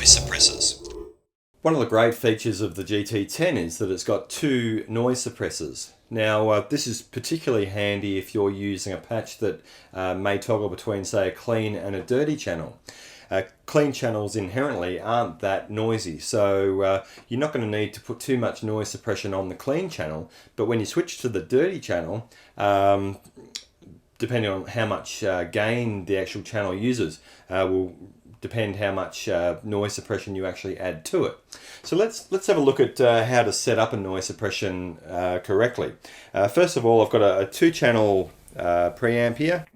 noise suppressors. One of the great features of the GT10 is that it's got two noise suppressors. Now this is particularly handy if you're using a patch that may toggle between, say, a clean and a dirty channel. Clean channels inherently aren't that noisy, so you're not going to need to put too much noise suppression on the clean channel, but when you switch to the dirty channel, depending on how much gain the actual channel uses, will depend how much noise suppression you actually add to it. So let's have a look at how to set up a noise suppression correctly. First of all, I've got a two-channel preamp here.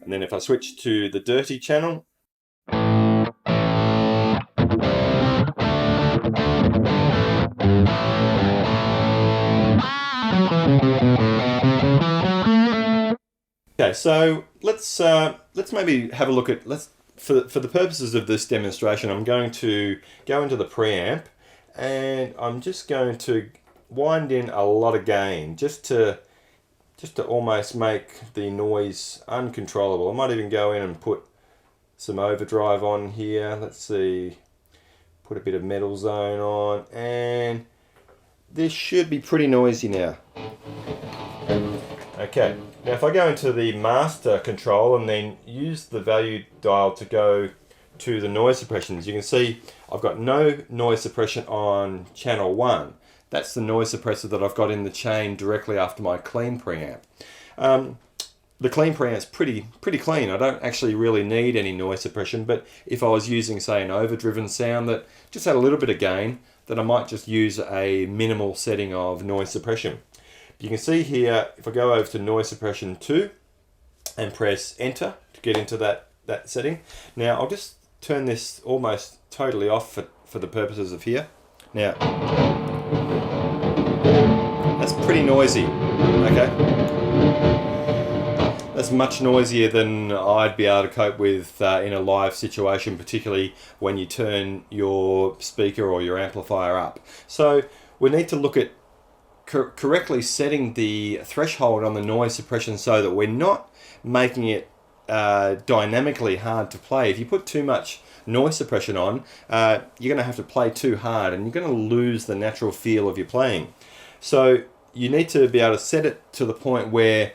And then if I switch to the dirty channel, okay, so let's maybe have a look at, for the purposes of this demonstration, I'm going to go into the preamp and I'm just going to wind in a lot of gain just to almost make the noise uncontrollable. I might even go in and put some overdrive on here. Let's see, put a bit of metal zone on, and this should be pretty noisy now. Okay, now if I go into the master control and then use the value dial to go to the noise suppressions, you can see I've got no noise suppression on channel 1. That's the noise suppressor that I've got in the chain directly after my clean preamp. The clean preamp's pretty clean. I don't actually really need any noise suppression, but if I was using, say, an overdriven sound that just had a little bit of gain, then I might just use a minimal setting of noise suppression. You can see here, if I go over to noise suppression 2 and press enter to get into that setting. Now I'll just turn this almost totally off for the purposes of here. Now, that's pretty noisy, okay? That's much noisier than I'd be able to cope with in a live situation, particularly when you turn your speaker or your amplifier up. So we need to look at correctly setting the threshold on the noise suppression so that we're not making it dynamically hard to play. If you put too much noise suppression on, you're going to have to play too hard and you're going to lose the natural feel of your playing. So you need to be able to set it to the point where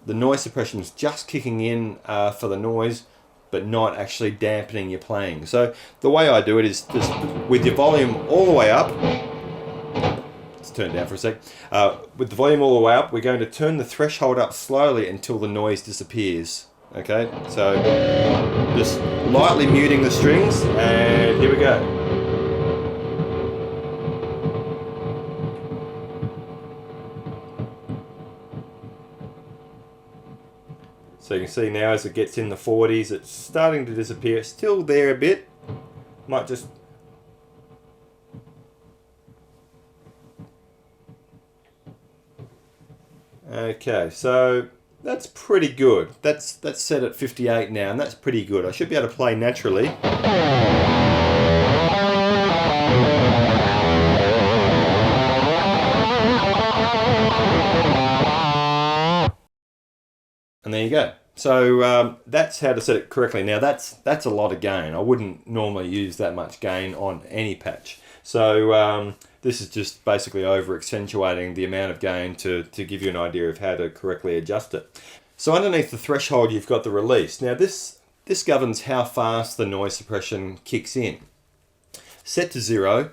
the noise suppression is just kicking in for the noise, but not actually dampening your playing. So the way I do it is just with your volume all the way up. Let's turn it down for a sec. With the volume all the way up, we're going to turn the threshold up slowly until the noise disappears. Okay, so just lightly muting the strings, and here we go. So you can see now as it gets in the 40s, it's starting to disappear. It's still there a bit. Might just... Okay, so that's pretty good. That's set at 58 now, and that's pretty good. I should be able to play naturally. And there you go. So that's how to set it correctly. Now that's a lot of gain. I wouldn't normally use that much gain on any patch. So this is just basically over accentuating the amount of gain to give you an idea of how to correctly adjust it. So underneath the threshold you've got the release. Now this governs how fast the noise suppression kicks in. Set to 0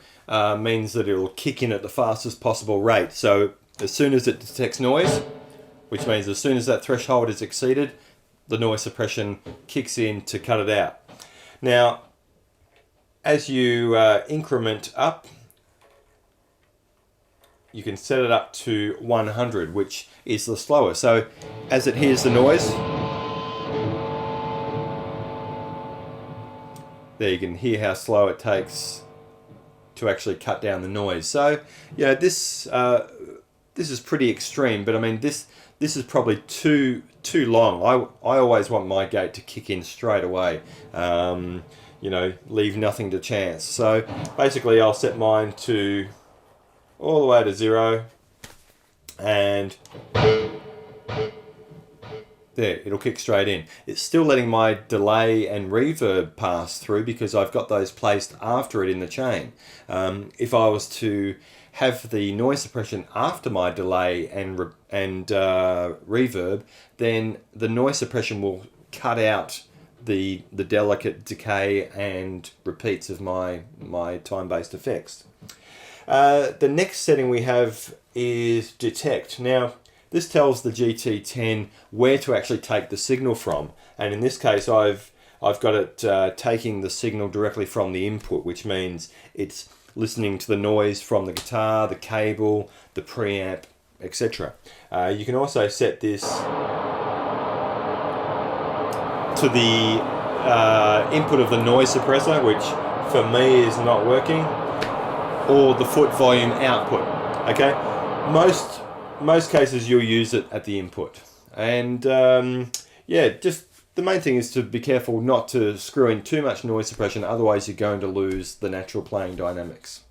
means that it'll kick in at the fastest possible rate. So as soon as it detects noise, which means as soon as that threshold is exceeded, the noise suppression kicks in to cut it out. Now, as you increment up, you can set it up to 100, which is the slower. So as it hears the noise, there you can hear how slow it takes to actually cut down the noise. So yeah, this is pretty extreme, but I mean this is probably too long. I always want my gate to kick in straight away. You know, leave nothing to chance. So basically I'll set mine to all the way to 0, and There, it'll kick straight in. It's still letting my delay and reverb pass through because I've got those placed after it in the chain. If I was to have the noise suppression after my delay and reverb, then the noise suppression will cut out the delicate decay and repeats of my time-based effects. The next setting we have is detect. Now, this tells the GT10 where to actually take the signal from, and in this case I've got it taking the signal directly from the input, which means it's listening to the noise from the guitar, the cable, the preamp, etc. You can also set this to the input of the noise suppressor, which for me is not working, or the foot volume output. Okay, most cases you'll use it at the input, and yeah, just the main thing is to be careful not to screw in too much noise suppression, otherwise you're going to lose the natural playing dynamics.